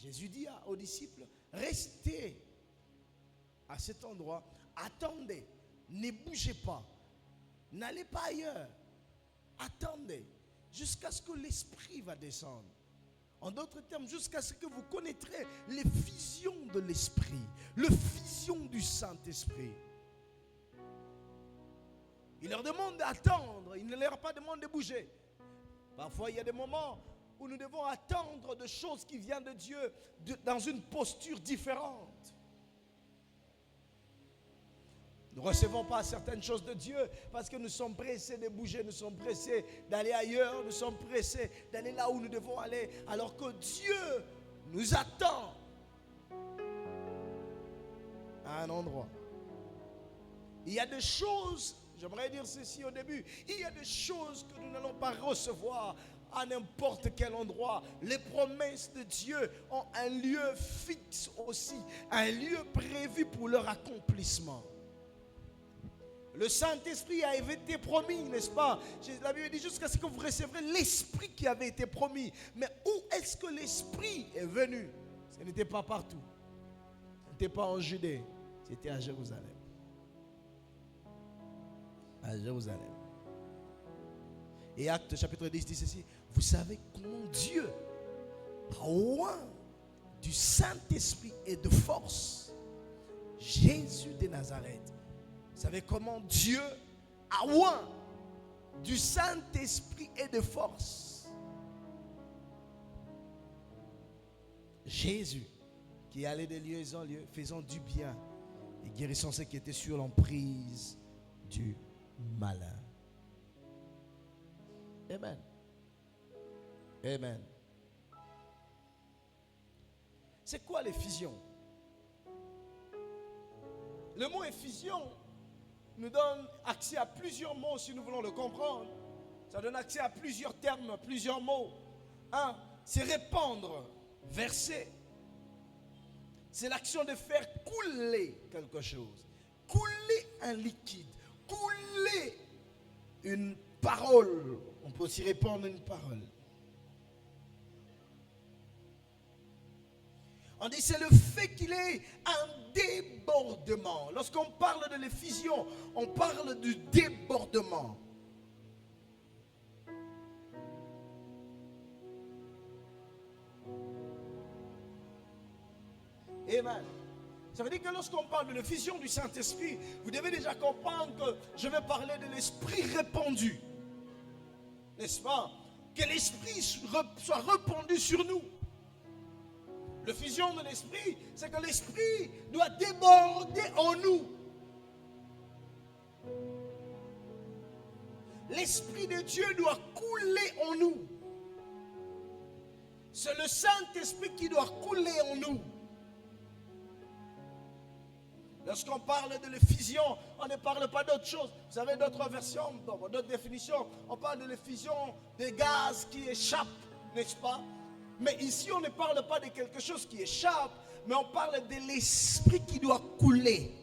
Jésus dit aux disciples, restez à cet endroit, attendez, ne bougez pas, n'allez pas ailleurs, attendez jusqu'à ce que l'Esprit va descendre. En d'autres termes, jusqu'à ce que vous connaîtrez l'effusion de l'Esprit, l'effusion du Saint-Esprit. Il leur demande d'attendre, il ne leur a pas demandé de bouger. Parfois, il y a des moments où nous devons attendre de choses qui viennent de Dieu dans une posture différente. Nous ne recevons pas certaines choses de Dieu parce que nous sommes pressés de bouger, nous sommes pressés d'aller ailleurs, nous sommes pressés d'aller là où nous devons aller, alors que Dieu nous attend à un endroit. Il y a des choses, j'aimerais dire ceci au début, il y a des choses que nous n'allons pas recevoir à n'importe quel endroit. Les promesses de Dieu ont un lieu fixe aussi, un lieu prévu pour leur accomplissement. Le Saint-Esprit a été promis, n'est-ce pas? La Bible dit jusqu'à ce que vous recevrez l'Esprit qui avait été promis. Mais où est-ce que l'Esprit est venu? Ce n'était pas partout. Ce n'était pas en Judée. C'était à Jérusalem. À Jérusalem. Et Actes chapitre 10 dit ceci. Vous savez comment Dieu, par oint du Saint-Esprit et de force, Jésus de Nazareth. Vous savez comment Dieu a oint du Saint-Esprit et de force. Jésus qui allait de lieu en lieu, faisant du bien et guérissant ceux qui étaient sur l'emprise du malin. Amen. Amen. C'est quoi l'effusion? Le mot effusion nous donne accès à plusieurs mots si nous voulons le comprendre. Ça donne accès à plusieurs termes, plusieurs mots. Un, c'est répandre, verser. C'est l'action de faire couler quelque chose. Couler un liquide. Couler une parole. On peut aussi répandre une parole. On dit c'est le fait qu'il ait un débordement. Lorsqu'on parle de l'effusion, on parle du débordement. Amen. Ça veut dire que lorsqu'on parle de l'effusion du Saint-Esprit, vous devez déjà comprendre que je vais parler de l'Esprit répandu. N'est-ce pas? Que l'Esprit soit répandu sur nous. L'effusion de l'Esprit, c'est que l'Esprit doit déborder en nous. L'Esprit de Dieu doit couler en nous. C'est le Saint-Esprit qui doit couler en nous. Lorsqu'on parle de l'effusion, on ne parle pas d'autre chose. Vous savez, d'autres versions, d'autres définitions, on parle de l'effusion des gaz qui échappent, n'est-ce pas? Mais ici, on ne parle pas de quelque chose qui échappe, mais on parle de l'Esprit qui doit couler,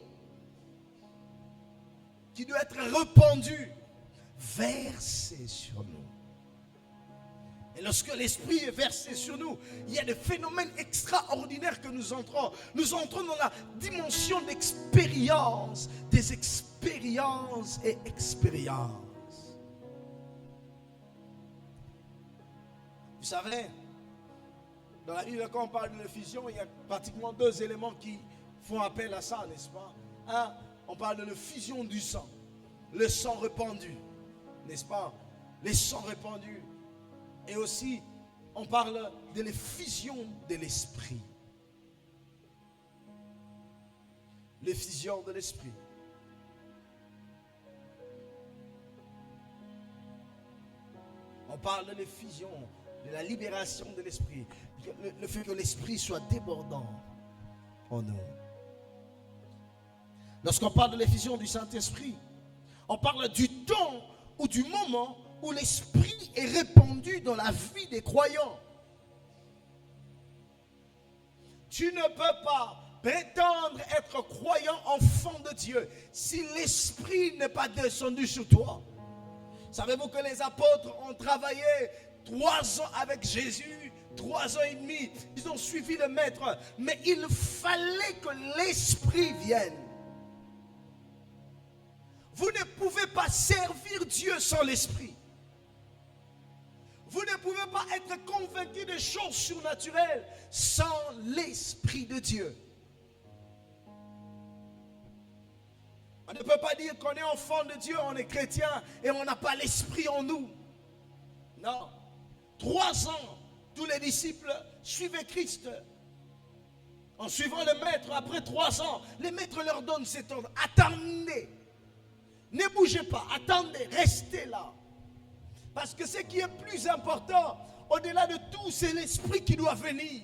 qui doit être répandu, versé sur nous. Et lorsque l'Esprit est versé sur nous, il y a des phénomènes extraordinaires que nous entrons. Nous entrons dans la dimension d'expérience, des expériences et expériences. Vous savez, dans la Bible, quand on parle de l'effusion, il y a pratiquement deux éléments qui font appel à ça, n'est-ce pas? Un, on parle de l'effusion du sang, le sang répandu, n'est-ce pas? Les sangs répandus. Et aussi, on parle de l'effusion de l'Esprit. L'effusion de l'Esprit. On parle de l'effusion, de la libération de l'Esprit. Le fait que l'Esprit soit débordant en nous. Lorsqu'on parle de l'effusion du Saint-Esprit, on parle du temps ou du moment où l'Esprit est répandu dans la vie des croyants. Tu ne peux pas prétendre être croyant, enfant de Dieu, si l'Esprit n'est pas descendu sur toi. Savez-vous que les apôtres ont travaillé 3 ans avec Jésus, 3 ans et demi, ils ont suivi le maître. Mais il fallait que l'Esprit vienne. Vous ne pouvez pas servir Dieu sans l'Esprit. Vous ne pouvez pas être convaincu de choses surnaturelles sans l'Esprit de Dieu. On ne peut pas dire qu'on est enfant de Dieu, on est chrétien et on n'a pas l'Esprit en nous. Non. 3 ans, tous les disciples suivaient Christ. En suivant le maître, après 3 ans, le maître leur donne cet ordre. Attendez. Ne bougez pas, attendez, restez là. Parce que ce qui est plus important, au-delà de tout, c'est l'Esprit qui doit venir.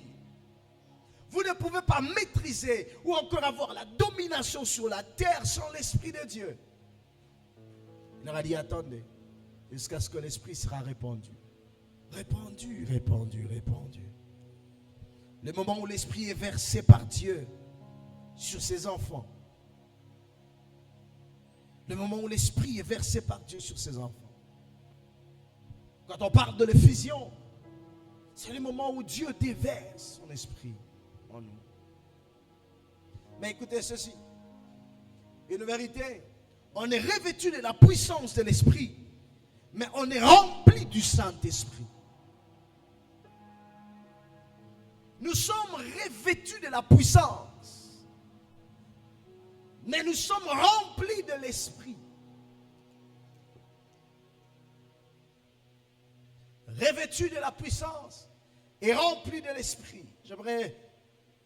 Vous ne pouvez pas maîtriser ou encore avoir la domination sur la terre sans l'Esprit de Dieu. Il leur a dit, attendez, jusqu'à ce que l'Esprit sera répandu. Répandu, répandu, répandu. Le moment où l'Esprit est versé par Dieu sur ses enfants. Le moment où l'Esprit est versé par Dieu sur ses enfants. Quand on parle de l'effusion, c'est le moment où Dieu déverse son Esprit en nous. Mais écoutez ceci. Une vérité, on est revêtu de la puissance de l'Esprit, mais on est rempli du Saint-Esprit. Nous sommes revêtus de la puissance, mais nous sommes remplis de l'Esprit. Revêtus de la puissance et remplis de l'Esprit. J'aimerais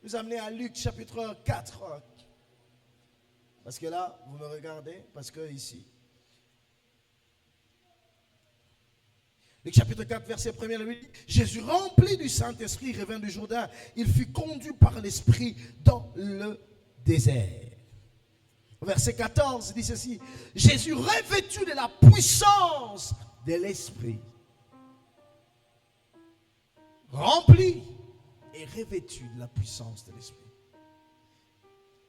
vous amener à Luc chapitre 4. Parce que là, vous me regardez, parce que ici. Luc chapitre 4, verset 1er, lui dit, Jésus rempli du Saint-Esprit revint du Jourdain. Il fut conduit par l'Esprit dans le désert. Verset 14 dit ceci, Jésus revêtu de la puissance de l'Esprit. Rempli et revêtu de la puissance de l'Esprit.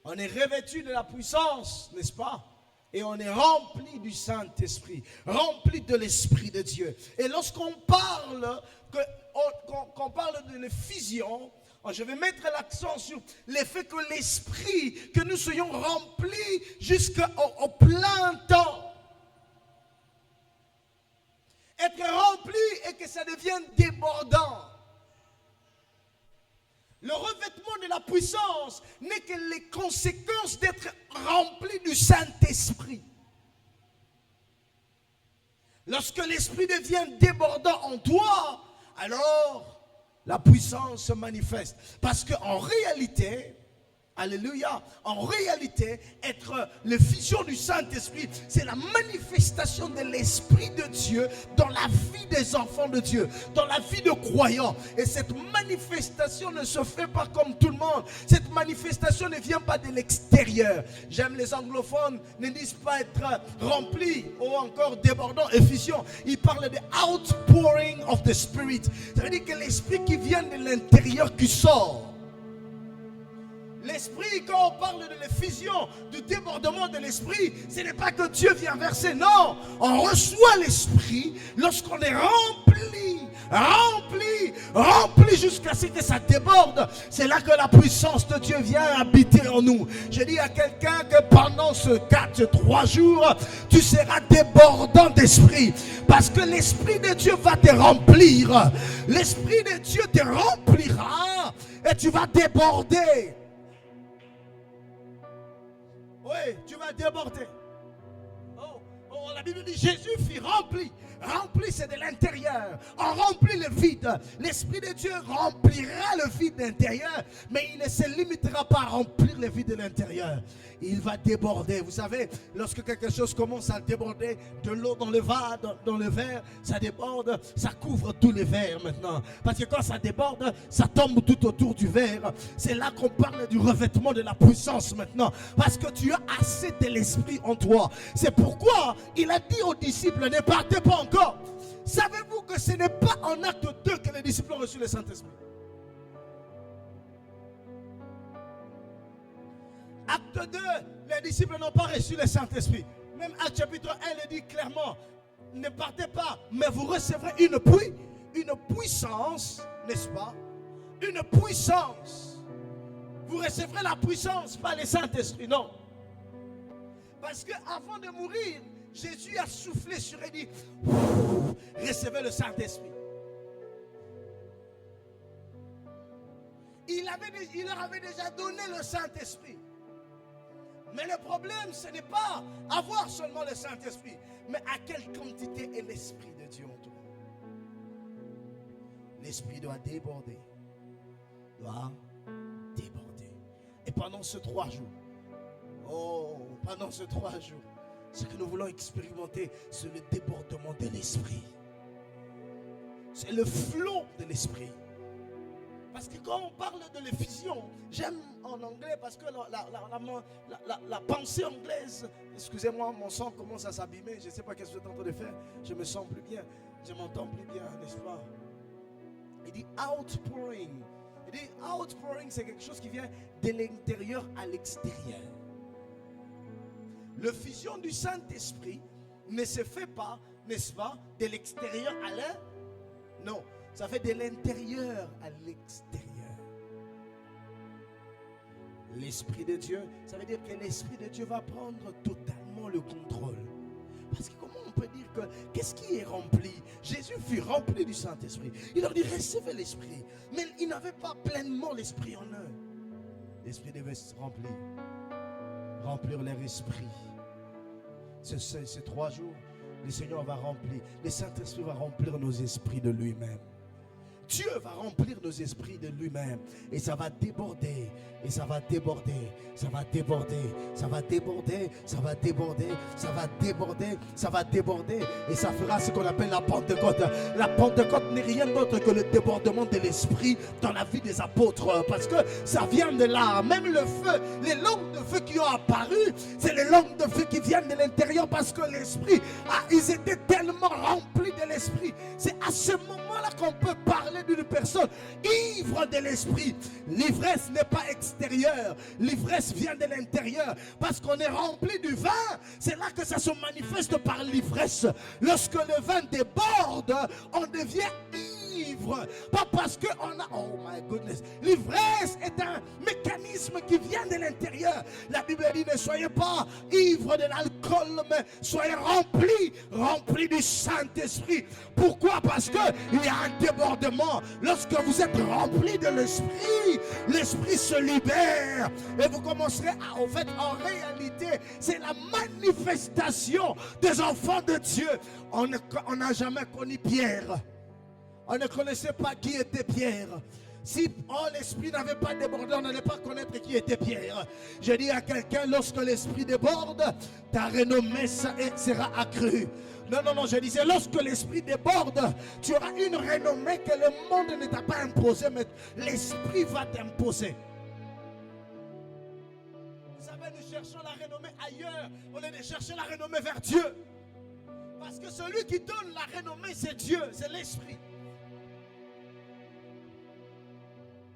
On est revêtu de la puissance, n'est-ce pas? Et on est rempli du Saint-Esprit, rempli de l'Esprit de Dieu. Et lorsqu'on parle, qu'on parle de l'effusion, je vais mettre l'accent sur l'effet que l'Esprit, que nous soyons remplis jusqu'au plein temps. Être rempli et que ça devienne débordant. Le revêtement de la puissance n'est que les conséquences d'être rempli du Saint-Esprit. Lorsque l'Esprit devient débordant en toi, alors la puissance se manifeste. Parce qu'en réalité, alléluia, en réalité, être l'effusion du Saint-Esprit, c'est la manifestation de l'Esprit de Dieu dans la vie des enfants de Dieu, dans la vie de croyants. Et cette manifestation ne se fait pas comme tout le monde. Cette manifestation ne vient pas de l'extérieur. J'aime les anglophones, ne disent pas être remplis ou encore débordant, effusion. Ils parlent de outpouring of the Spirit. Ça veut dire que l'Esprit qui vient de l'intérieur qui sort. L'Esprit, quand on parle de l'effusion, du débordement de l'Esprit, ce n'est pas que Dieu vient verser, non. On reçoit l'Esprit lorsqu'on est rempli jusqu'à ce que ça déborde. C'est là que la puissance de Dieu vient habiter en nous. Je dis à quelqu'un que pendant ce 3 jours, tu seras débordant d'Esprit. Parce que l'Esprit de Dieu va te remplir. L'Esprit de Dieu te remplira et tu vas déborder. Oui, tu vas déborder. La Bible dit Jésus fut rempli. Rempli, c'est de l'intérieur. On remplit le vide. L'Esprit de Dieu remplira le vide intérieur, mais il ne se limitera pas à remplir le vide de l'intérieur. Il va déborder. Vous savez, lorsque quelque chose commence à déborder, de l'eau dans le verre, ça déborde, ça couvre tous les verres maintenant. Parce que quand ça déborde, ça tombe tout autour du verre. C'est là qu'on parle du revêtement de la puissance maintenant. Parce que tu as assez de l'Esprit en toi. C'est pourquoi il a dit aux disciples, ne partez pas encore. Savez-vous que ce n'est pas en acte 2 que les disciples ont reçu le Saint-Esprit? Acte 2, les disciples n'ont pas reçu le Saint-Esprit. Même Acte chapitre 1 le dit clairement, ne partez pas, mais vous recevrez une une puissance, n'est-ce pas? Une puissance. Vous recevrez la puissance, pas le Saint-Esprit, non. Parce qu'avant de mourir, Jésus a soufflé sur eux et dit, recevez le Saint-Esprit. Il leur avait déjà donné le Saint-Esprit. Mais le problème, ce n'est pas avoir seulement le Saint-Esprit, mais à quelle quantité est l'Esprit de Dieu en toi. L'Esprit doit déborder. Doit déborder. Et pendant ces 3 jours, pendant ces 3 jours, ce que nous voulons expérimenter, c'est le débordement de l'Esprit. C'est le flot de l'Esprit. Parce que quand on parle de l'effusion, j'aime en anglais parce que la pensée anglaise, excusez-moi, mon sang commence à s'abîmer, je ne sais pas ce que je suis en train de faire, je me sens plus bien, je m'entends plus bien, n'est-ce pas? Il dit outpouring. Il dit outpouring, c'est quelque chose qui vient de l'intérieur à l'extérieur. L'effusion du Saint-Esprit ne se fait pas, n'est-ce pas, de l'extérieur à l'intérieur. Non, ça fait de l'intérieur à l'extérieur. L'Esprit de Dieu, ça veut dire que l'Esprit de Dieu va prendre totalement le contrôle. Parce que comment on peut dire que, qu'est-ce qui est rempli? Jésus fut rempli du Saint-Esprit. Il leur dit, recevez l'Esprit. Mais ils n'avaient pas pleinement l'Esprit en eux. L'Esprit devait se remplir leur esprit. Ces 3 jours, le Seigneur va remplir, le Saint-Esprit va remplir nos esprits de lui-même. Dieu va remplir nos esprits de lui-même. Et ça va déborder. Et ça va déborder. Ça va déborder. Ça va déborder. Ça va déborder. Ça va déborder. Ça va déborder. Et ça fera ce qu'on appelle la Pentecôte. La Pentecôte n'est rien d'autre que le débordement de l'esprit dans la vie des apôtres. Parce que ça vient de là. Même le feu, les langues de feu qui ont apparu, c'est les langues de feu qui viennent de l'intérieur. Parce que l'esprit, ils étaient tellement remplis de l'esprit. C'est à ce moment-là qu'on peut parler d'une personne ivre de l'esprit. L'ivresse n'est pas extérieure, l'ivresse vient de l'intérieur, parce qu'on est rempli du vin. C'est là que ça se manifeste par l'ivresse. Lorsque le vin déborde, on devient ivre, pas parce que on a, oh my goodness, l'ivresse est un mécanisme qui vient de l'intérieur. La Bible dit, ne soyez pas ivres de l'alcool, mais soyez remplis du Saint-Esprit. Pourquoi? Parce que il y a un débordement. Lorsque vous êtes remplis de l'esprit, l'esprit se libère et vous commencerez à, en fait, en réalité, c'est la manifestation des enfants de Dieu. On n'a jamais connu Pierre. On ne connaissait pas qui était Pierre. Si l'esprit n'avait pas débordé, on n'allait pas connaître qui était Pierre. Je dis à quelqu'un, lorsque l'esprit déborde, ta renommée sera accrue. Non, je disais, lorsque l'esprit déborde, tu auras une renommée que le monde ne t'a pas imposée, mais l'esprit va t'imposer. Vous savez, nous cherchons la renommée ailleurs, au lieu de chercher la renommée vers Dieu. Parce que celui qui donne la renommée, c'est Dieu, c'est l'esprit.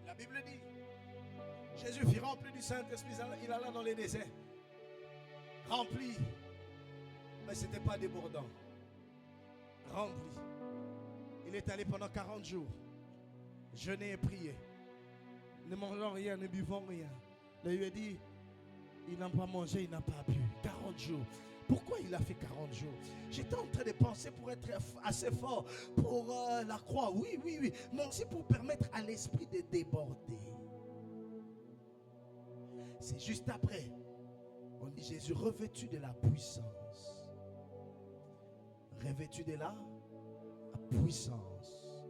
La Bible dit, Jésus fut rempli du Saint-Esprit, il alla dans les déserts. Rempli. Mais ce n'était pas débordant. Rempli. Il est allé pendant 40 jours. Jeûner et prier. Ne mangeant rien, ne buvant rien. Il lui a dit, il n'a pas mangé, il n'a pas bu. 40 jours. Pourquoi il a fait 40 jours? J'étais en train de penser pour être assez fort pour la croix. Oui. Mais aussi pour permettre à l'esprit de déborder. C'est juste après. On dit Jésus revêtu de la puissance. Revêtu de la puissance.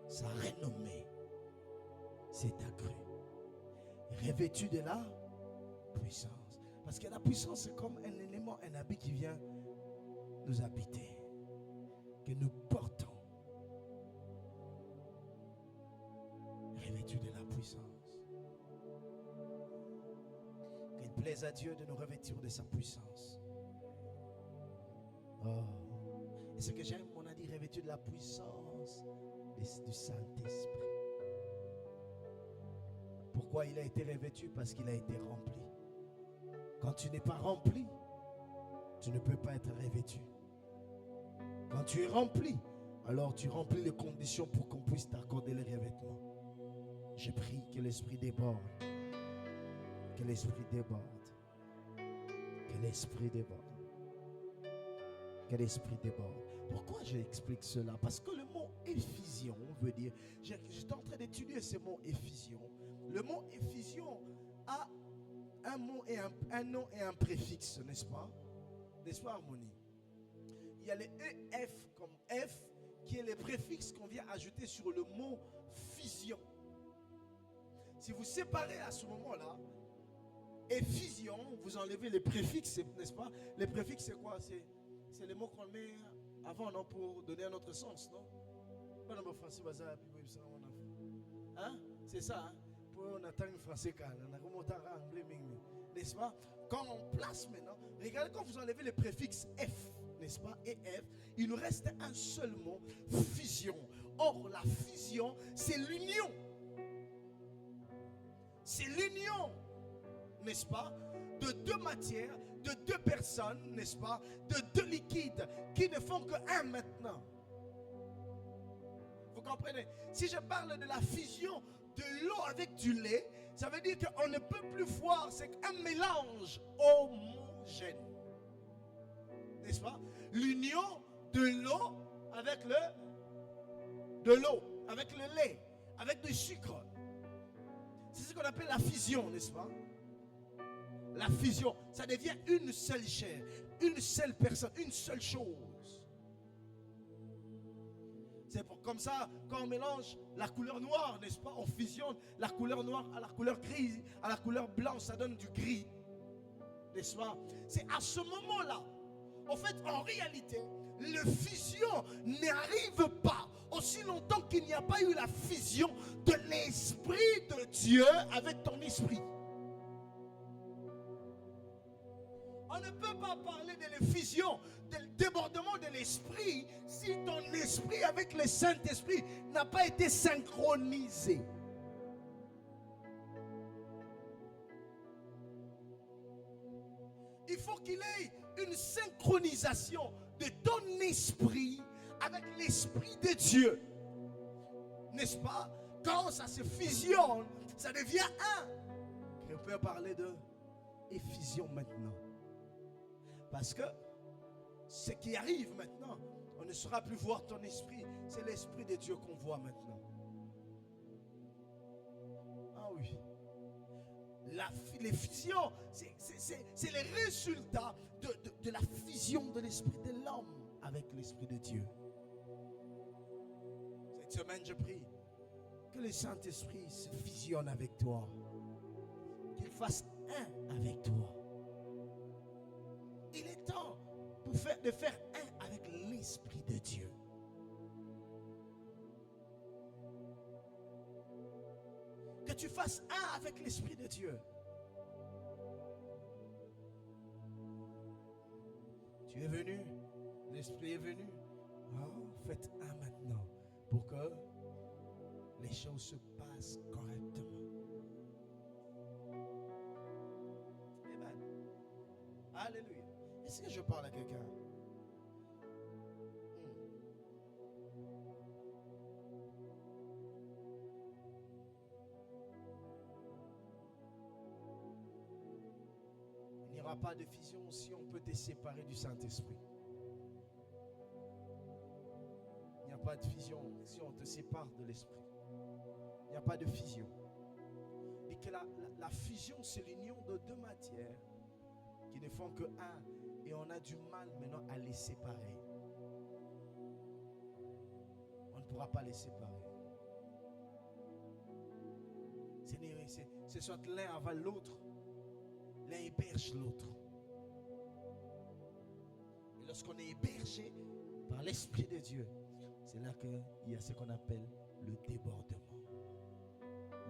Sa renommée s'est accrue. Revêtu de la puissance. Parce que la puissance, c'est comme un élément, un habit qui vient nous habiter, que nous portons. Revêtu de la puissance. Qu'il plaise à Dieu de nous revêtir de sa puissance. Oh. Et ce que j'aime, on a dit revêtu de la puissance du Saint-Esprit. Pourquoi il a été revêtu? Parce qu'il a été rempli. Quand tu n'es pas rempli, tu ne peux pas être revêtu. Quand tu es rempli, alors tu remplis les conditions pour qu'on puisse t'accorder les revêtements. Je prie que l'esprit déborde. Que l'esprit déborde. Que l'esprit déborde. Que l'esprit déborde. Pourquoi j'explique cela? Parce que le mot effusion veut dire, j'étais en train d'étudier ce mot effusion. Le mot effusion a un mot et un nom et un préfixe, n'est-ce pas? N'est-ce pas, Harmonie? Il y a les EF comme F, qui est le préfixe qu'on vient ajouter sur le mot fusion. Si vous séparez à ce moment-là, effusion, vous enlevez les préfixes, n'est-ce pas? Les préfixes, c'est quoi? C'est les mots qu'on met avant, non, pour donner un autre sens, non? Hein? C'est ça, hein? Pour on attend un français, n'est-ce pas? Quand on place maintenant, regardez quand vous enlevez les préfixes F, n'est-ce pas? Et F, il nous reste un seul mot, fusion. Or, la fusion, c'est l'union. C'est l'union, n'est-ce pas? De deux matières, de deux personnes, n'est-ce pas? De deux liquides qui ne font qu'un maintenant. Vous comprenez? Si je parle de la fusion de l'eau avec du lait, ça veut dire qu'on ne peut plus voir, c'est un mélange homogène. N'est-ce pas? L'union de l'eau avec avec le lait, avec du sucre. C'est ce qu'on appelle la fusion, n'est-ce pas? La fusion, ça devient une seule chair, une seule personne, une seule chose. C'est comme ça, quand on mélange la couleur noire, n'est-ce pas? On fusionne la couleur noire à la couleur grise, à la couleur blanche, ça donne du gris. N'est-ce pas? C'est à ce moment-là. En fait, en réalité, la fusion n'arrive pas aussi longtemps qu'il n'y a pas eu la fusion de l'Esprit de Dieu avec ton esprit. On ne peut pas parler de l'effusion, du débordement de l'esprit si ton esprit avec le Saint-Esprit n'a pas été synchronisé. Il faut qu'il ait une synchronisation de ton esprit avec l'Esprit de Dieu. N'est-ce pas? Quand ça se fusionne, ça devient un. Et on peut parler de effusion maintenant. Parce que ce qui arrive maintenant, on ne saura plus voir ton esprit. C'est l'Esprit de Dieu qu'on voit maintenant. Ah oui. L'effusion, c'est le résultat de la fusion de l'esprit de l'homme avec l'Esprit de Dieu. Cette semaine, je prie que le Saint-Esprit se fusionne avec toi. Qu'il fasse un avec toi. Il est temps de faire un avec l'Esprit de Dieu. Que tu fasses un avec l'Esprit de Dieu. Tu es venu, l'Esprit est venu. Oh, faites un maintenant pour que les choses se passent correctement. Amen. Alléluia. Est-ce que je parle à quelqu'un? Il n'y aura pas de fusion si on peut te séparer du Saint-Esprit. Il n'y a pas de fusion si on te sépare de l'Esprit. Il n'y a pas de fusion. Et que la fusion, c'est l'union de deux matières qui ne font que un. Et on a du mal maintenant à les séparer. On ne pourra pas les séparer. C'est soit l'un avale l'autre, l'un héberge l'autre. Et lorsqu'on est hébergé par l'Esprit de Dieu, c'est là qu'il y a ce qu'on appelle le débordement.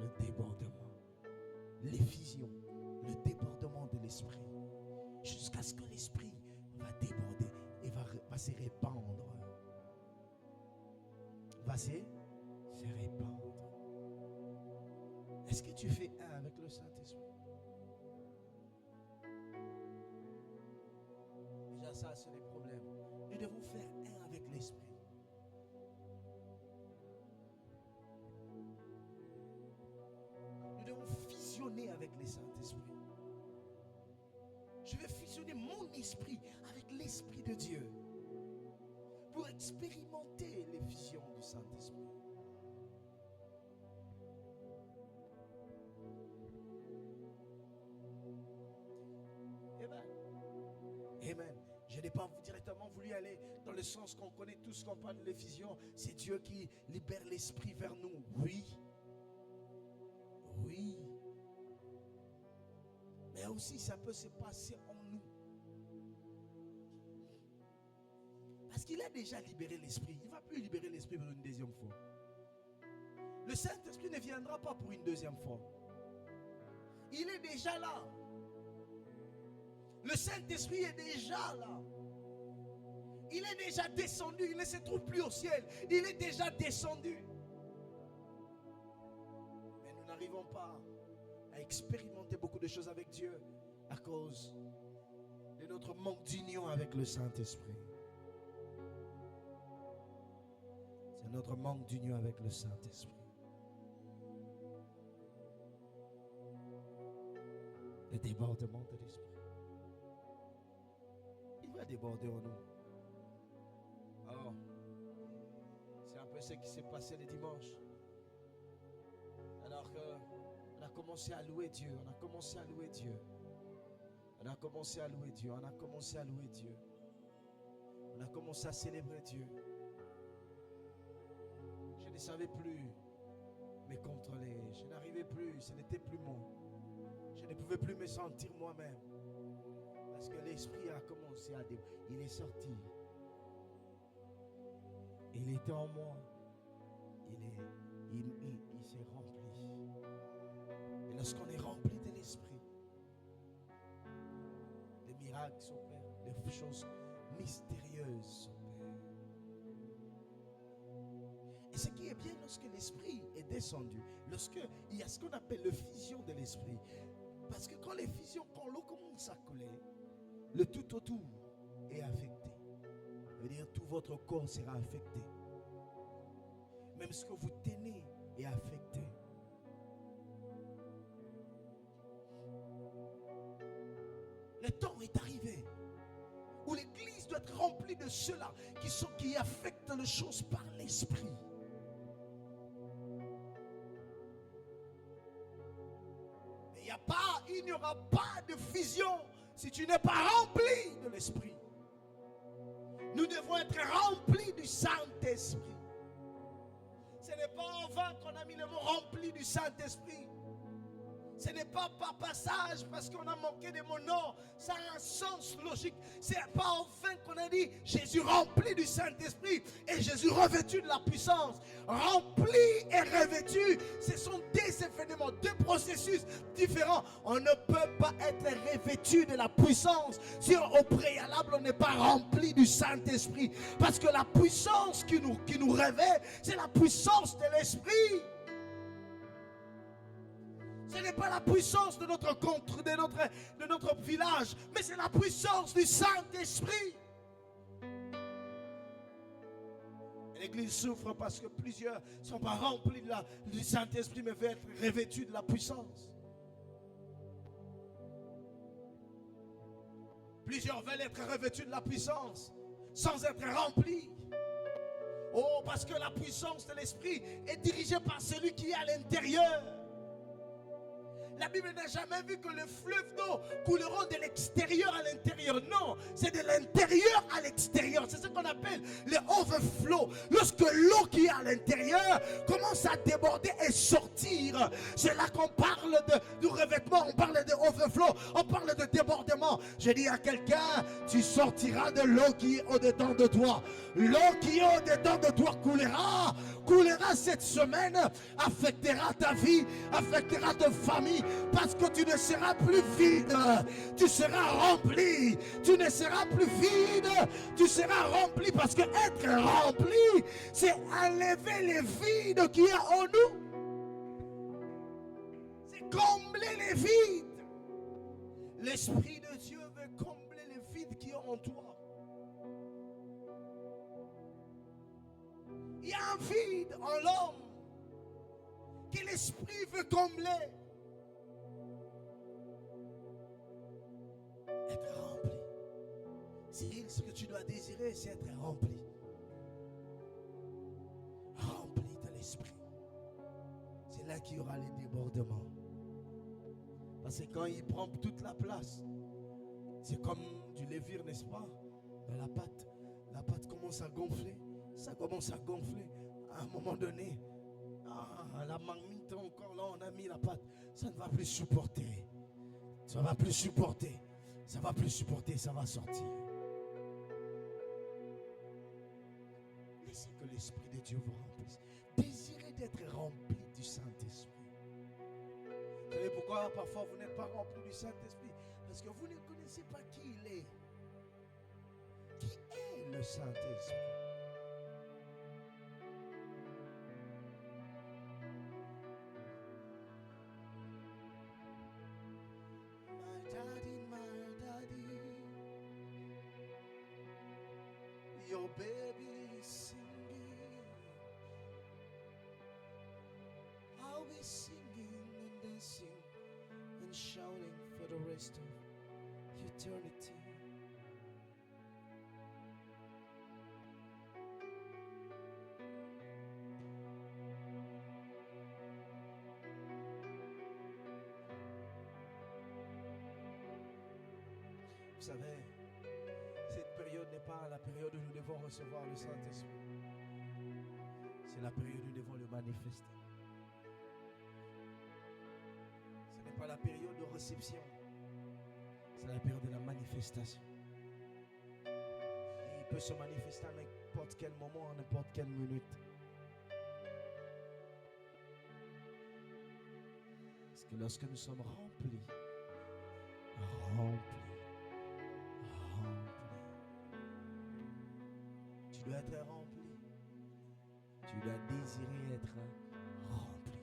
Le débordement. L'effusion. Le débordement de l'Esprit. Jusqu'à ce que l'Esprit va déborder et va se répandre. Va se répandre. Est-ce que tu fais un avec le Saint-Esprit? Déjà ça, c'est les problèmes. Nous devons faire un avec l'Esprit. avec le Saint-Esprit. Je vais fusionner mon esprit avec l'Esprit de Dieu pour expérimenter l'effusion du Saint-Esprit. Amen. Amen. Je n'ai pas directement voulu aller dans le sens qu'on connaît tous qu'on parle de l'effusion. C'est Dieu qui libère l'esprit vers nous. Oui. Oui. Mais aussi ça peut se passer en nous. Parce qu'il a déjà libéré l'esprit. Il ne va plus libérer l'esprit pour une deuxième fois. Le Saint-Esprit ne viendra pas pour une deuxième fois. Il est déjà là. Le Saint-Esprit est déjà là. Il est déjà descendu. Il ne se trouve plus au ciel. Il est déjà descendu. Mais nous n'arrivons pas à expérimenter beaucoup de choses avec Dieu à cause de notre manque d'union avec le Saint-Esprit. C'est notre manque d'union avec le Saint-Esprit. Le débordement de l'esprit. Il va déborder en nous. Alors, c'est un peu ce qui s'est passé le dimanche. Alors qu'on a commencé à louer Dieu, on a commencé à louer Dieu. On a commencé à louer Dieu, on a commencé à louer Dieu. On a commencé à célébrer Dieu. Je ne savais plus me contrôler. Je n'arrivais plus, ce n'était plus moi. Je ne pouvais plus me sentir moi-même. Parce que l'esprit a commencé à déborder. Il est sorti. Il était en moi. Il s'est rempli. Et lorsqu'on est rempli de l'esprit, les miracles s'opèrent, les choses mystérieuses s'opèrent. Et ce qui est bien lorsque l'esprit est descendu, lorsqu'il y a ce qu'on appelle l'effusion de l'esprit. Parce que quand l'effusion, quand l'eau commence à couler, le tout autour est affecté. Ça veut dire tout votre corps sera affecté. Même ce que vous tenez est affecté. Le temps est arrivé où l'église doit être remplie de ceux-là qui affectent les choses par l'esprit. Mais il n'y aura pas de fusion si tu n'es pas rempli de l'esprit. Nous devons être remplis du Saint-Esprit. Ce n'est pas en vain qu'on a mis le mot rempli du Saint-Esprit. Ce n'est pas par passage parce qu'on a manqué de mon nom. Ça a un sens logique. Ce n'est pas en vain qu'on a dit Jésus rempli du Saint-Esprit et Jésus revêtu de la puissance. Rempli et revêtu, ce sont deux événements, deux processus différents. On ne peut pas être revêtu de la puissance si au préalable on n'est pas rempli du Saint-Esprit. Parce que la puissance qui nous revêt, c'est la puissance de l'Esprit. Ce n'est pas la puissance de notre village, mais c'est la puissance du Saint-Esprit. L'église souffre parce que plusieurs ne sont pas remplis du Saint-Esprit, mais veulent être revêtus de la puissance. Plusieurs veulent être revêtus de la puissance sans être remplis. Oh, parce que la puissance de l'Esprit est dirigée par celui qui est à l'intérieur. La Bible n'a jamais vu que le fleuve d'eau couleront de l'extérieur à l'intérieur. Non, c'est de l'intérieur à l'extérieur. C'est ce qu'on appelle le overflow. Lorsque l'eau qui est à l'intérieur commence à déborder et sortir, c'est là qu'on parle du revêtement, on parle de overflow, on parle de débordement. Je dis à quelqu'un, tu sortiras de l'eau qui est au-dedans de toi. L'eau qui est au-dedans de toi coulera cette semaine, affectera ta vie, affectera ta famille. Parce que tu ne seras plus vide, tu seras rempli. Tu ne seras plus vide, tu seras rempli. Parce que être rempli, c'est enlever les vides qu'il y a en nous. C'est combler les vides. L'Esprit de Dieu veut combler les vides qui sont en toi. Il y a un vide en l'homme que l'Esprit veut combler. Cyril, ce que tu dois désirer, c'est être rempli. Rempli de l'esprit. C'est là qu'il y aura les débordements. Parce que quand il prend toute la place, c'est comme du levure, n'est-ce pas? Dans la pâte commence à gonfler. Ça commence à gonfler. À un moment donné, la marmite encore là, on a mis la pâte. Ça ne va plus supporter. Ça ne va plus supporter. Ça ne va plus supporter, ça va sortir. Laissez que l'Esprit de Dieu vous remplisse. Désirez d'être rempli du Saint-Esprit. Vous savez pourquoi parfois vous n'êtes pas rempli du Saint-Esprit? Parce que vous ne connaissez pas qui il est. Qui est le Saint-Esprit? My daddy, your baby is singing. I'll be singing and dancing and shouting for the rest of eternity. Vous savez, cette période n'est pas la période où nous devons recevoir le Saint-Esprit. C'est la période où nous devons le manifester. Ce n'est pas la période de réception. C'est la période de la manifestation. Et il peut se manifester à n'importe quel moment, à n'importe quelle minute. Parce que lorsque nous sommes remplis, tu dois être rempli. Tu dois désirer être rempli.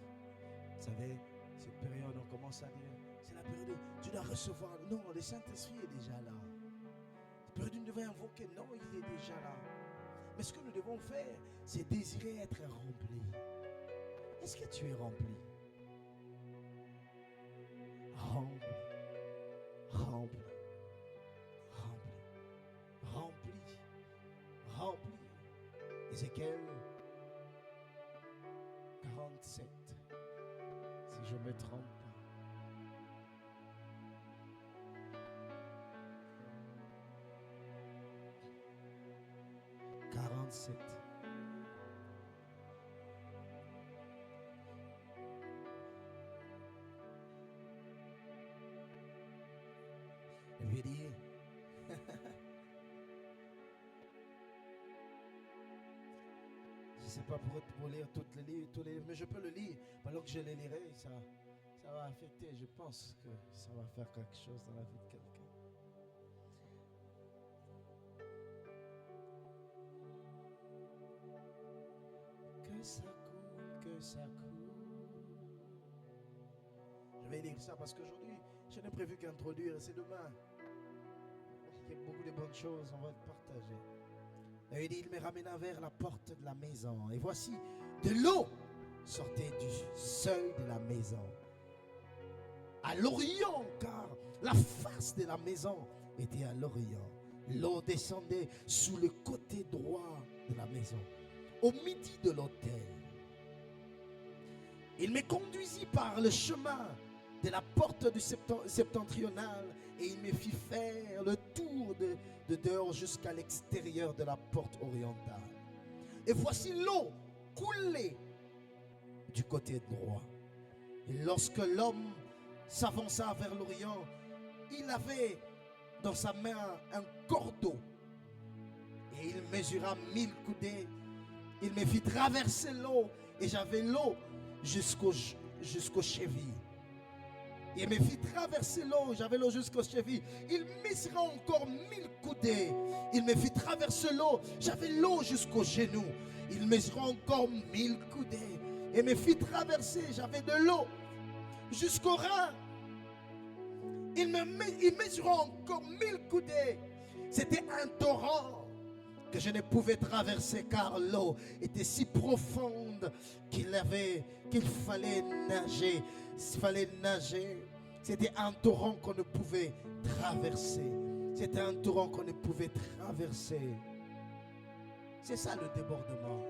Vous savez, cette période, on commence à dire, c'est la période où tu dois recevoir. Non, le Saint-Esprit est déjà là. Cette période où nous devons invoquer. Non, il est déjà là. Mais ce que nous devons faire, c'est désirer être rempli. Est-ce que tu es rempli? Rempli. Rempli. Rempli. Ézéchiel 47, si je ne me trompe pas. Elle lui dit, je ne sais pas pour lire tous les livres, mais je peux le lire. Alors que je les lirai, ça va affecter. Je pense que ça va faire quelque chose dans la vie de quelqu'un. Que ça coule, que ça coule. Je vais lire ça parce qu'aujourd'hui, je n'ai prévu qu'introduire. C'est demain. Il y a beaucoup de bonnes choses, on va le partager. Et il dit, il me ramena vers la porte de la maison. Et voici, de l'eau sortait du seuil de la maison. À l'orient, car la face de la maison était à l'orient. L'eau descendait sous le côté droit de la maison, au midi de l'autel. Il me conduisit par le chemin de la porte du septentrional et il me fit faire le tour de dehors jusqu'à l'extérieur de la porte orientale. Et voici l'eau coulait du côté droit. Et lorsque l'homme s'avança vers l'orient, il avait dans sa main un cordeau et il mesura 1000 coudées. Il me fit traverser l'eau et j'avais l'eau jusqu'aux chevilles. Il me fit traverser l'eau, j'avais l'eau jusqu'aux chevilles. Il mesura encore 1000 coudées. Il me fit traverser l'eau, j'avais l'eau jusqu'aux genoux. Il mesura encore 1000 coudées. Et me fit traverser, j'avais de l'eau jusqu'aux reins. Il mesura encore 1000 coudées. C'était un torrent que je ne pouvais traverser car l'eau était si profonde qu'il fallait nager. C'était un torrent qu'on ne pouvait traverser. C'était un torrent qu'on ne pouvait traverser. C'est ça le débordement.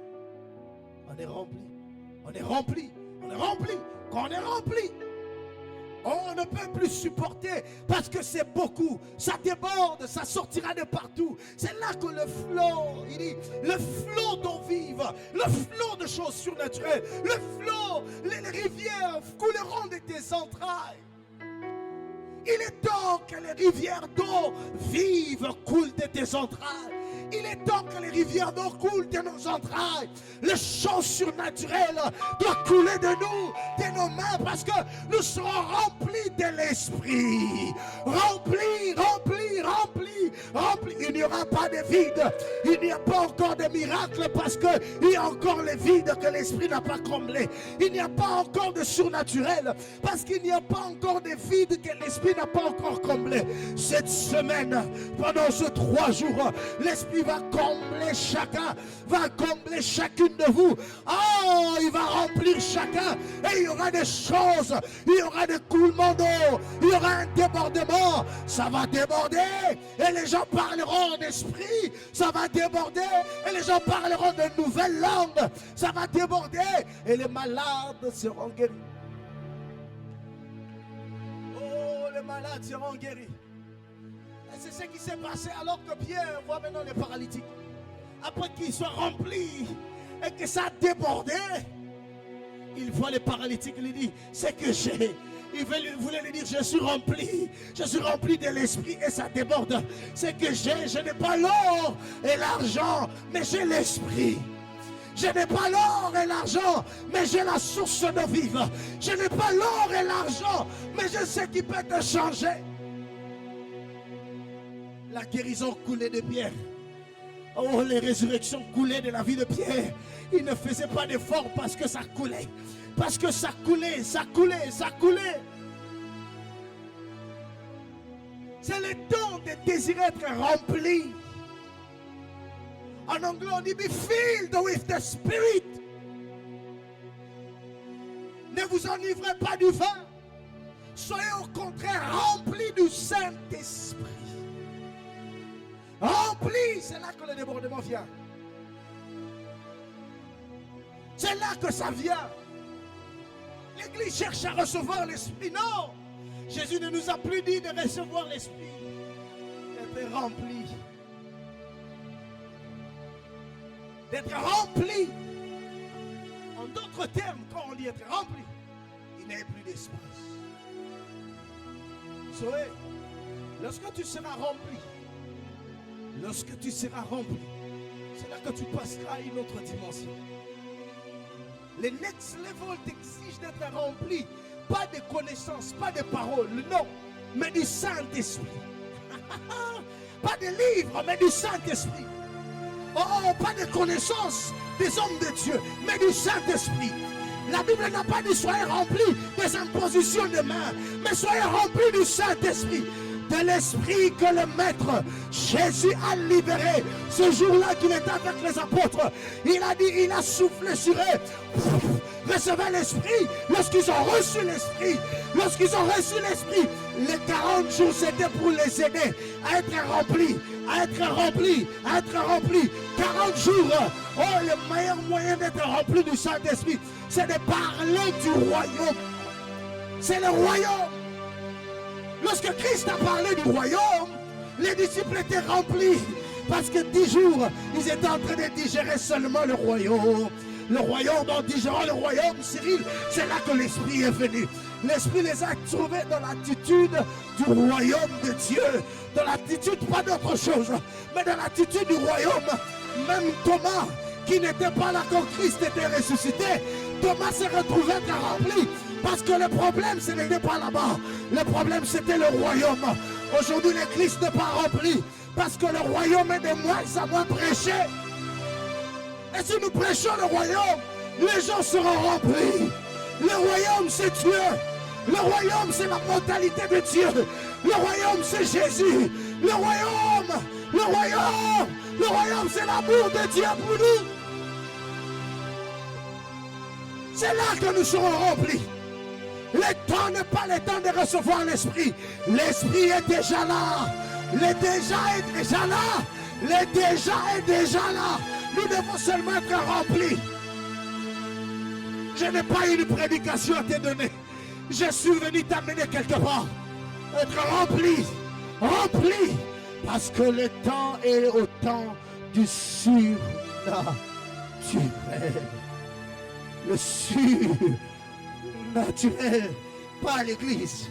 On est rempli. On est rempli. On est rempli. Quand on est rempli, on ne peut plus supporter parce que c'est beaucoup. Ça déborde, ça sortira de partout. C'est là que le flot, il dit, le flot d'eau vive, le flot de choses surnaturelles, le flot, les rivières couleront de tes entrailles. Il est temps que les rivières d'eau vive coulent de tes entrailles. Il est temps que les rivières d'eau coulent de nos entrailles. Les choses surnaturelles doivent couler de nous, de nos mains, parce que nous serons remplis de l'esprit. Remplis, remplis, remplis, remplis. Il n'y aura pas de vide. Il n'y a pas encore de miracle parce qu'il y a encore les vides que l'esprit n'a pas comblés. Il n'y a pas encore de surnaturel parce qu'il n'y a pas encore de vides que l'esprit n'a pas encore comblés. Cette semaine, pendant ces 3 jours, l'esprit va combler chacun, va combler chacune de vous. Oh, il va remplir chacun et il y aura des choses, il y aura des coulements d'eau, il y aura un débordement, ça va déborder et les gens parleront en esprit, ça va déborder et les gens parleront de nouvelles langues, ça va déborder et les malades seront guéris. Oh, les malades seront guéris. C'est ce qui s'est passé alors que Pierre voit maintenant les paralytiques. Après qu'ils soient remplis et que ça a débordé, il voit les paralytiques, il lui dit, c'est que j'ai. Il voulait lui dire, je suis rempli de l'esprit et ça déborde. C'est que je n'ai pas l'or et l'argent, mais j'ai l'esprit. Je n'ai pas l'or et l'argent, mais j'ai la source de vivre. Je n'ai pas l'or et l'argent, mais je sais qui peut te changer. La guérison coulait de Pierre. Oh, les résurrections coulaient de la vie de Pierre. Il ne faisait pas d'effort parce que ça coulait. Parce que ça coulait, ça coulait, ça coulait. C'est le temps de désirer être rempli. En anglais, on dit be filled with the Spirit. Ne vous enivrez pas du vin. Soyez au contraire remplis du Saint-Esprit. Rempli, c'est là que le débordement vient. C'est là que ça vient. L'Église cherche à recevoir l'Esprit. Non, Jésus ne nous a plus dit de recevoir l'Esprit. D'être rempli. D'être rempli. En d'autres termes, quand on dit être rempli, il n'y a plus d'espace. Vous savez, lorsque tu seras rempli, c'est là que tu passeras à une autre dimension. Le next level t'exige d'être rempli, pas de connaissances, pas de paroles, non, mais du Saint-Esprit. Pas de livres, mais du Saint-Esprit. Oh, pas de connaissances des hommes de Dieu, mais du Saint-Esprit. La Bible n'a pas dit soyez remplis des impositions de main, mais soyez remplis du Saint-Esprit. De l'esprit que le maître Jésus a libéré ce jour-là qu'il était avec les apôtres. Il a dit, il a soufflé sur eux. Recevez l'esprit. Lorsqu'ils ont reçu l'esprit, les 40 jours c'était pour les aider à être remplis, à être remplis. 40 jours. Oh, le meilleur moyen d'être rempli du Saint-Esprit, c'est de parler du royaume. C'est le royaume. Lorsque Christ a parlé du royaume, les disciples étaient remplis. Parce que 10 jours, ils étaient en train de digérer seulement le royaume. Le royaume, en digérant le royaume, Cyril, c'est là que l'Esprit est venu. L'Esprit les a trouvés dans l'attitude du royaume de Dieu. Dans l'attitude, pas d'autre chose, mais dans l'attitude du royaume. Même Thomas, qui n'était pas là quand Christ était ressuscité, Thomas s'est retrouvé être rempli. Parce que le problème, ce n'était pas là-bas. Le problème, c'était le royaume. Aujourd'hui, l'Église n'est pas remplie. Parce que le royaume est de moins en moins prêché. Et si nous prêchons le royaume, les gens seront remplis. Le royaume, c'est Dieu. Le royaume, c'est la mentalité de Dieu. Le royaume, c'est Jésus. Le royaume, c'est l'amour de Dieu pour nous. C'est là que nous serons remplis. Le temps n'est pas le temps de recevoir l'Esprit. L'Esprit est déjà là. Le déjà est déjà là. Le déjà est déjà là. Nous devons seulement être remplis. Je n'ai pas une prédication à te donner. Je suis venu t'amener quelque part. Être rempli. Rempli. Parce que le temps est au temps du surnaturel. Le surnaturel. Pas à l'église.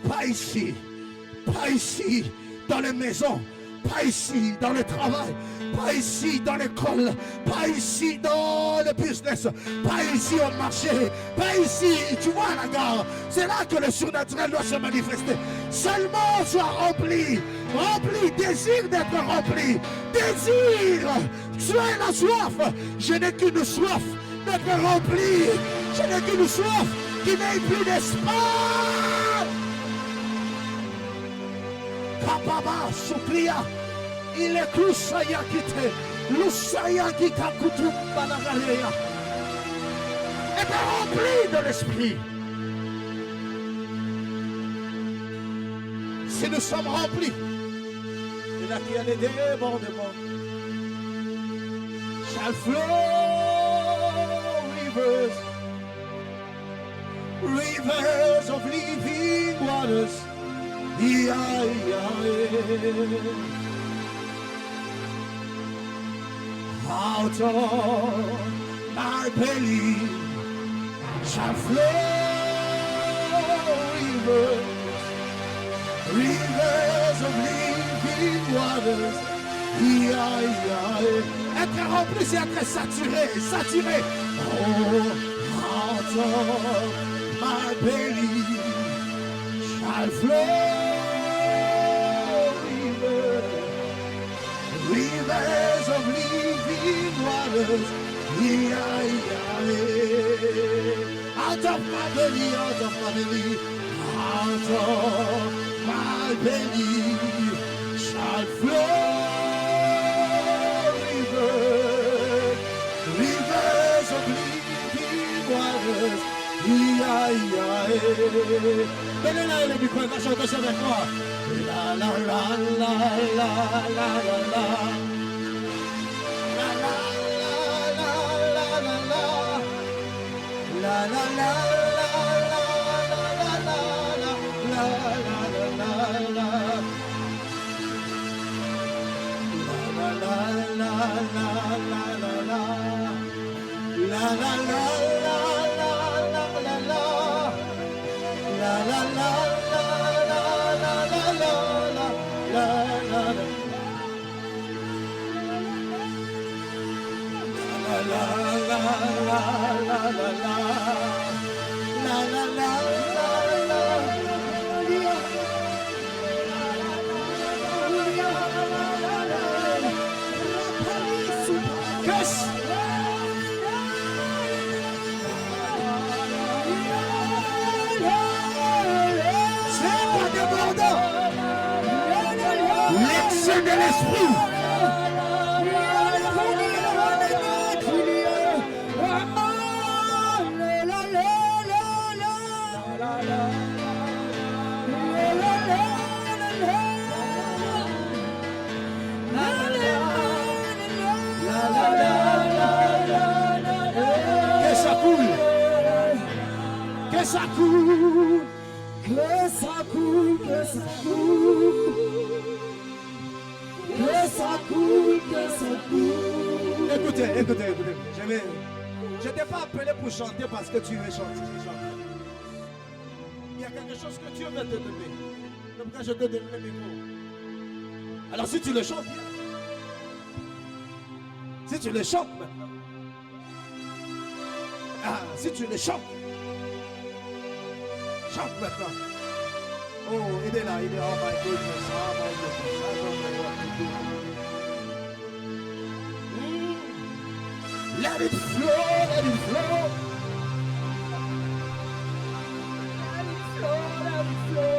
Pas ici. Pas ici. Dans les maisons. Pas ici dans le travail, pas ici dans l'école, pas ici dans le business, pas ici au marché, pas ici, tu vois la gare. C'est là que le surnaturel doit se manifester. Seulement sois rempli, rempli, désir d'être rempli, désir, tu as la soif. Je n'ai qu'une soif d'être rempli, je n'ai qu'une soif qui n'ait plus d'espace. Kapaba, Souklia, il est Kusaya Kite, Lusaya Kita Kutum Banagareya. Être rempli de l'esprit. Si nous sommes remplis, il a qui a des débordements. Shall flow rivers of living waters. Out of my belly shall flow rivers of living waters. Être rempli, c'est être saturé, saturé. Oh, out of my belly shall flow rivers of living waters. Out of my belly, out of my belly, out of my belly shall flow rivers of living waters. Donnez-la le micro, va chanter ça avec moi. La la la la la la la la. La la la la la la. La la la la la la la la. La la la la la. La la la la la la la. La la la la. La la la la la la la la la la la la l'excès de l'esprit. Que ça coule. Que ça coule. Que ça coule. Que ça coule. Que ça coule, que ça coule. Écoutez. Je ne t'ai pas appelé pour chanter parce que tu veux chanter. Il y a quelque chose que Dieu veut te donner. C'est pourquoi je te donne le micro. Alors si tu le chantes bien. Si tu le chantes maintenant. Ah, si tu le chantes. Chante maintenant. Oh, il est là. Oh my goodness. Let it flow, let it flow. Let it flow, let it flow.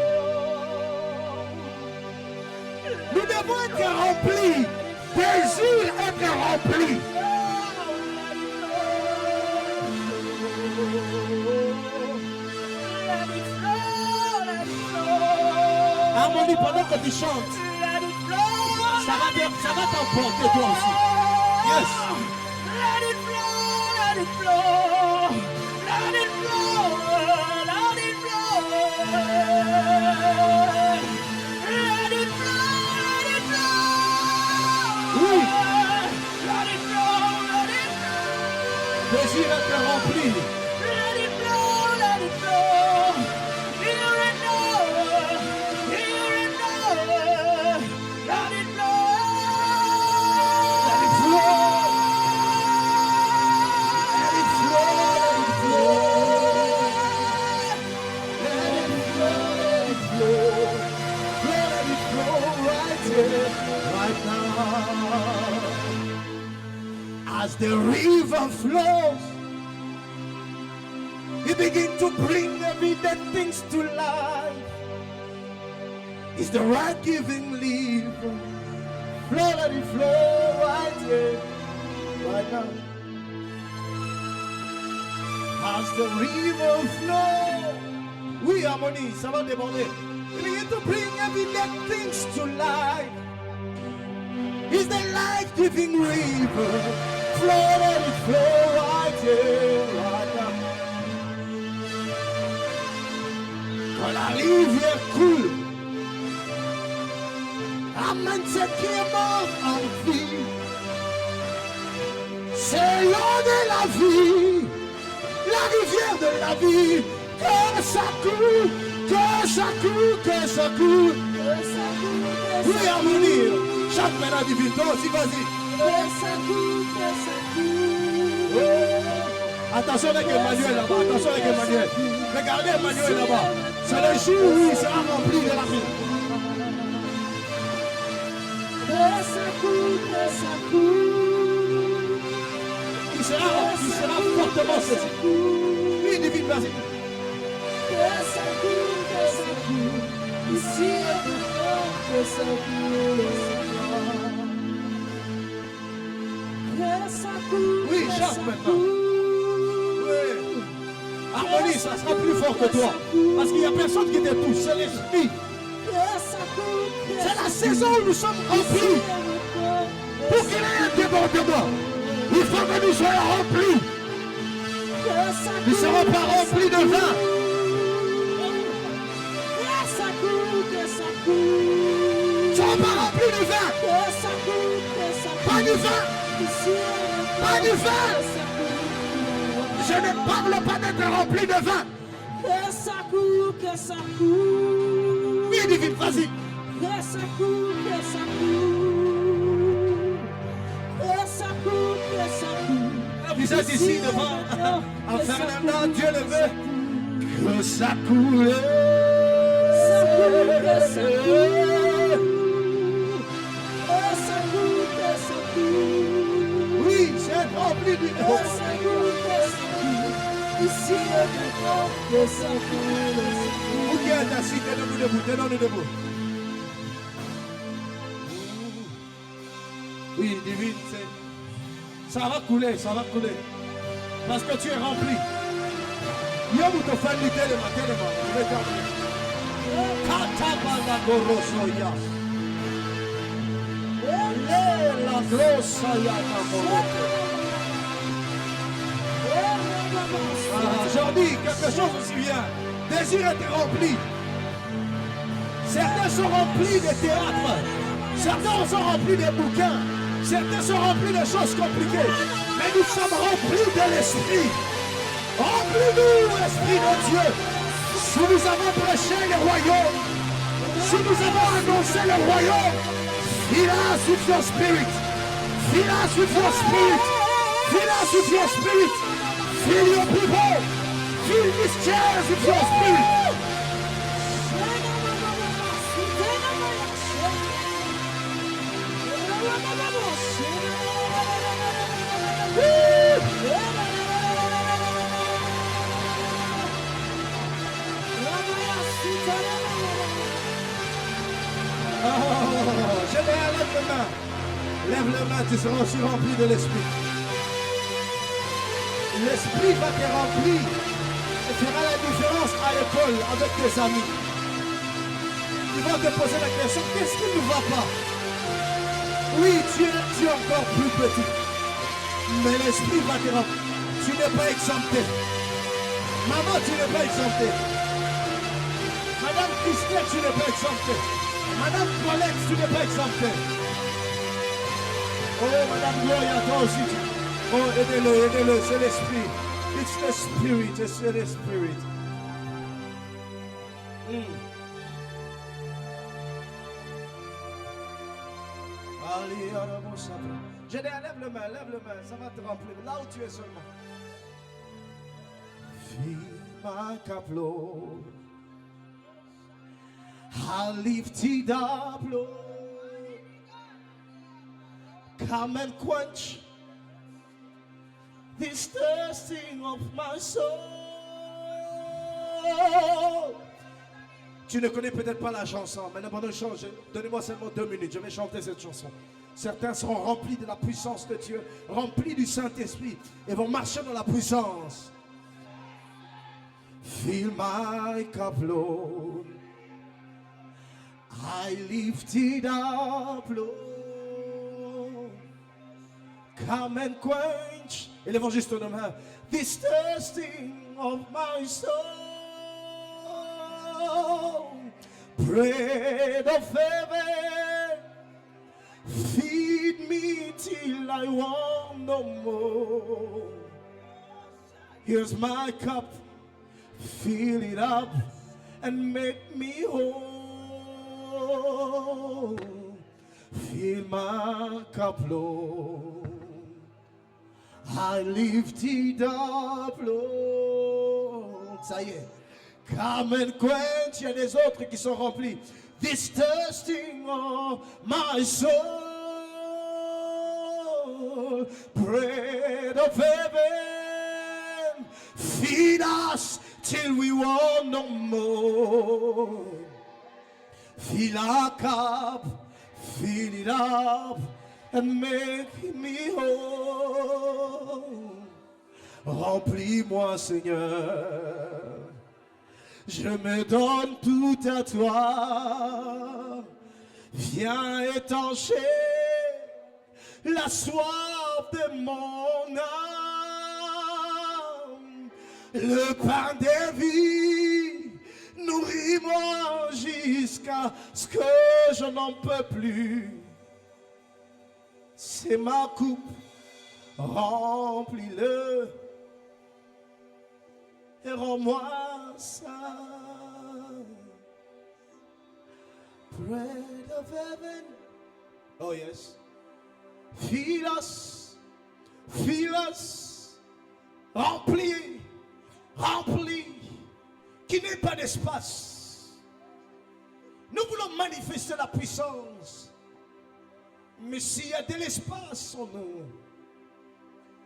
Nous devons être remplis. Désir être remplis. Harmonie pendant que tu chantes. Ça va t'emporter toi aussi. Yes. Let it flow, let it flow, let it flow, let it flow. Let it flow, let it flow. Oui. Let it flow, let it flow. Désir être rempli. Let it flow, let it flow. Here and now, here and now. Let it flow. Let it flow. Let it flow. Let it flow. Let it flow. Let it flow right here, right now. As the river flows, you begin to bring every dead things to life. It's the right giving river. Flow, let it flow right here, right now. As the river flows, oui, harmonie, ça va déborder. You begin to bring every dead things to life. It's the life-giving river. Flow, let it flow right here, right now. Quand la rivière coule, amène ce qui est mort en vie. C'est l'eau de la vie, la rivière de la vie. Que ça coule, que ça coule, que ça coule. Oui, harmonie. Chaque maintenant divine, toi aussi, vas-y. Attention avec Emmanuel là-bas, attention avec Emmanuel. Regardez Emmanuel là-bas. C'est le jour où il sera rempli de la vie. Il sera fortement saisi. Oui, divine, vas-y. Ici et maintenant, que ça coule. Oui, chante maintenant. Oui. Harmonie, ça sera plus fort que toi. Parce qu'il n'y a personne qui te touche, c'est l'esprit. C'est la saison où nous sommes remplis. Pour qu'il y ait un débordement, il faut que nous soyons remplis. Nous ne serons pas remplis de vin. Nous ne serons pas remplis de vin. Pas du vin. Pas du vin. Je ne parle pas d'être rempli de vin. Que ça coule, que ça coule. Oui, divine, vas-y. Que ça coule, que ça coule. Que ça coule, que ça coule. Vous êtes ici devant en Fernanda, Dieu le veut. Que ça coule. Ça coule, que ça coule. Que ça coule, que ça coule. Oui, c'est rempli du Que ça coule, que ça coule. Ici et maintenant, que ça coule. Vous qui êtes assis, tenons-nous debout, tenons-nous debout. Oui, divine, ça va couler, ça va couler. Parce que tu es rempli. Yo vous te faites lutter le matin, le matin. Je vais terminer. Katabala gorosoya. La grossoya tamorote. J'en dis quelque chose aussi bien. Désir était rempli. Certains sont remplis de théâtre. Certains sont remplis de bouquins. Certains sont remplis de choses compliquées. Mais nous sommes remplis de l'esprit. Remplis-nous, l'esprit de Dieu. Si nous avons prêché le royaume, si nous avons annoncé le royaume, fill us with your spirit. Fill us with your spirit. Fill us with your spirit. Fill your people. Fill these chairs with your spirit. Je vais lève les mains. Lève les mains, tu seras aussi rempli de l'esprit. L'esprit va te remplir et fera la différence à l'école avec tes amis. Ils vont te poser la question, qu'est-ce qui ne va pas? Oui, tu es encore plus petit. Mais l'esprit va te rendre. Tu n'es pas exempté. Maman, tu n'es pas exempté. Madame Christelle, tu n'es pas exempté. Madame Colette, tu n'es pas exempté. Oh, Madame Gloria, toi aussi. Oh, aidez-le, c'est l'esprit. It's the spirit, it's the spirit. Je dis, lève le main, ça va te remplir. Là où tu es seulement. Fill my cup, Lord. I lift it up, Lord. Come and quench this thirsting of my soul. Tu ne connais peut-être pas la chanson, mais pendant que je chante, donnez-moi seulement 2 minutes, je vais chanter cette chanson. Certains seront remplis de la puissance de Dieu, remplis du Saint-Esprit, et vont marcher dans la puissance. Fill my cup, Lord. I lift it up, Lord. Come and quench. Et l'évangile de main. This thirsting of my soul. Bread of heaven. Feed me till I want no more. Here's my cup. Fill it up and make me whole. Fill my cup, Lord. I lift it up, Lord. Ça y est. Come and quench. Il y a des autres qui sont remplis. This thirsting of my soul. Bread of heaven. Feed us till we want no more. Fill our cup, fill it up, and make me whole. Remplis-moi, Seigneur. Je me donne tout à toi. Viens étancher la soif de mon âme. Le pain des vies, nourris-moi jusqu'à ce que je n'en peux plus. C'est ma coupe, remplis-le et rends-moi ça. Bread of heaven, oh yes, fill us, remplis, qu'il n'y ait pas d'espace. Nous voulons manifester la puissance, mais s'il y a de l'espace en nous,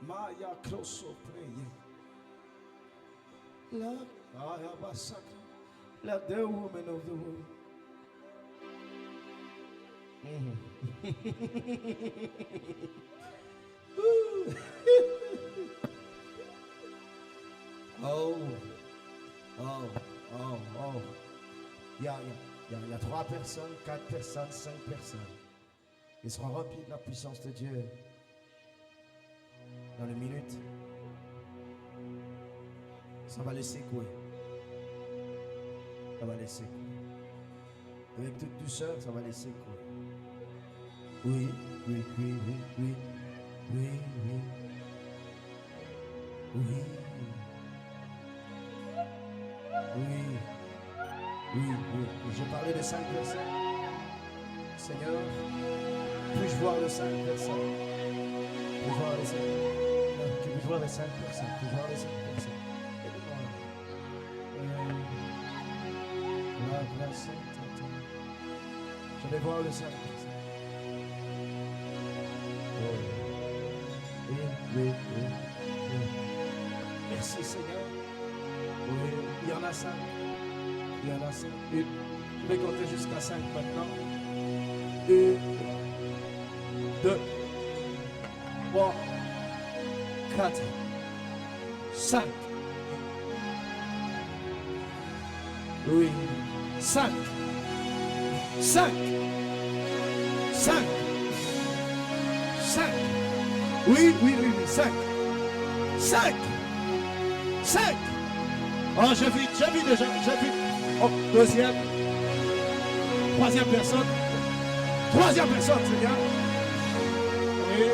Maya Kloso Prayer. Let the woman of the world. Oh. Il y a 3 personnes, 4 personnes, 5 personnes. Ils seront remplis de la puissance de Dieu dans les minutes. Ça va les secouer. Ça va les secouer. Avec toute douceur, ça va les secouer. Oui. Je parlais de 5 personnes. Seigneur, puis-je voir les 5 personnes? Puis-je voir les 5 personnes? Puis-je voir les 5 personnes? Puis-je voir les 5 personnes? Je vais voir les 5 personnes. Oui. Merci Seigneur. Oui, il y en a 5. Je vais compter jusqu'à 5 maintenant. 1, 2, 3, 4, 5. Oui. 5. 5. Oui, 5. 5. 5. Oh, j'ai vu déjà, j'ai vu. Oh, deuxième. Troisième personne. Troisième personne, c'est bien. Oui.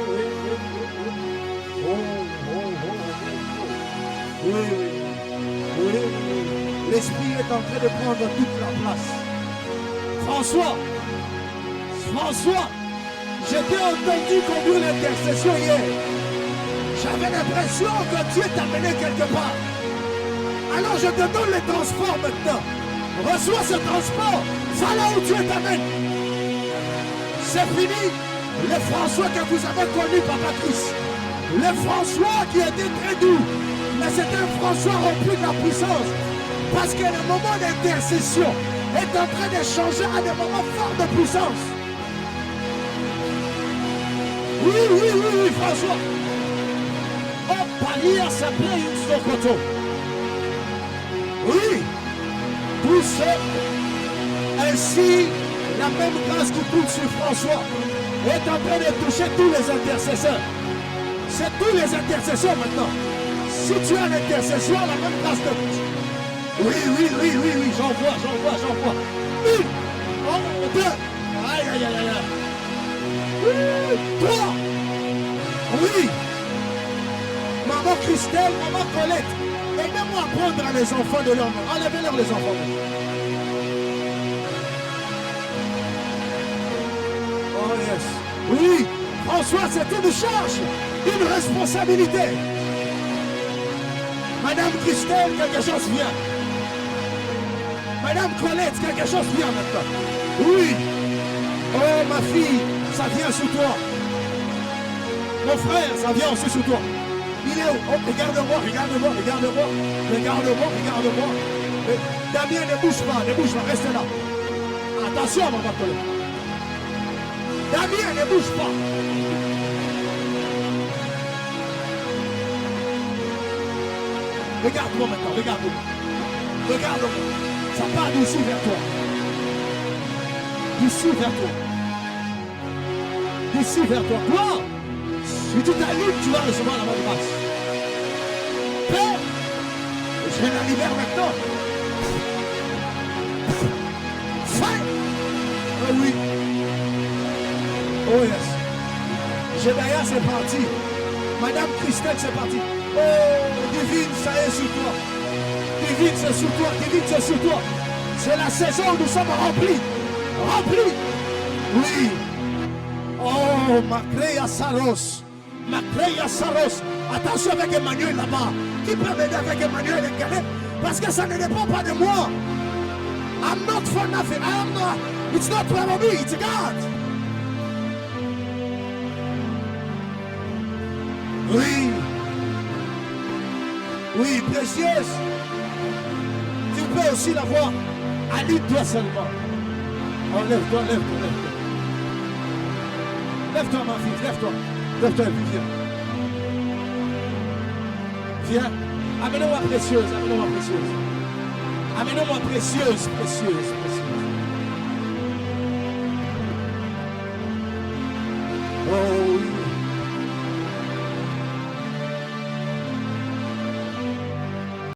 Oui. L'esprit est en train de prendre toute la place. François, je t'ai entendu conduire l'intercession hier. J'avais l'impression que Dieu t'a mené quelque part. Alors je te donne le transport maintenant. Reçois ce transport. Va là où Dieu t'amène. C'est fini. Le François que vous avez connu, Papa Christ. Le François qui était très doux. Mais c'est un François rempli de la puissance. Parce que le moment d'intercession est en train de changer à des moments forts de puissance. Oui, François. Oh, Palia s'appelait une Sokoto. Oui. Tous ainsi, la même grâce qui coule sur François est en train de toucher tous les intercesseurs. C'est tous les intercesseurs maintenant. Si tu as l'intercession, la même grâce te touche. Oui, j'en vois. 1, 2, aïe. 3. Oui. Maman Christelle, maman Colette, aidez-moi à prendre les enfants de leur main. Enlevez-leur les enfants. Oh yes. Oui, François, c'est une charge, une responsabilité. Madame Christelle, quelque chose vient. Madame Colette, quelque chose vient maintenant. Oui. Oh ma fille, ça vient sous toi. Mon frère, ça vient aussi sous toi. Il est où? Oh, regarde-moi. Damien, ne bouge pas, reste là. Attention, maman Colette. Damien, ne bouge pas. Regarde-moi maintenant, regarde-moi. Ça part d'ici vers toi. Toi, si tu t'allumes, tu vas recevoir la bonne grâce. Père, je la libère maintenant. Fire. Oh oui. Oh yes. Jédaïa, c'est parti. Madame Christelle, c'est parti. Oh, divine, ça est sur toi. Divine, c'est sur toi. C'est la saison où nous sommes remplis. Oui. Oh, Macleya Saros. Attention avec Emmanuel là-bas. Qui peut m'aider avec Emmanuel et Caleb? Parce que ça ne dépend pas de moi. I'm not for nothing. It's not for me, it's God. Oui, précieuse. Tu peux aussi la voir. Allume-toi seulement. Oh, lève-toi. Lève-toi, ma fille, lève-toi et puis viens. Amenez-moi précieuse. Oh oui.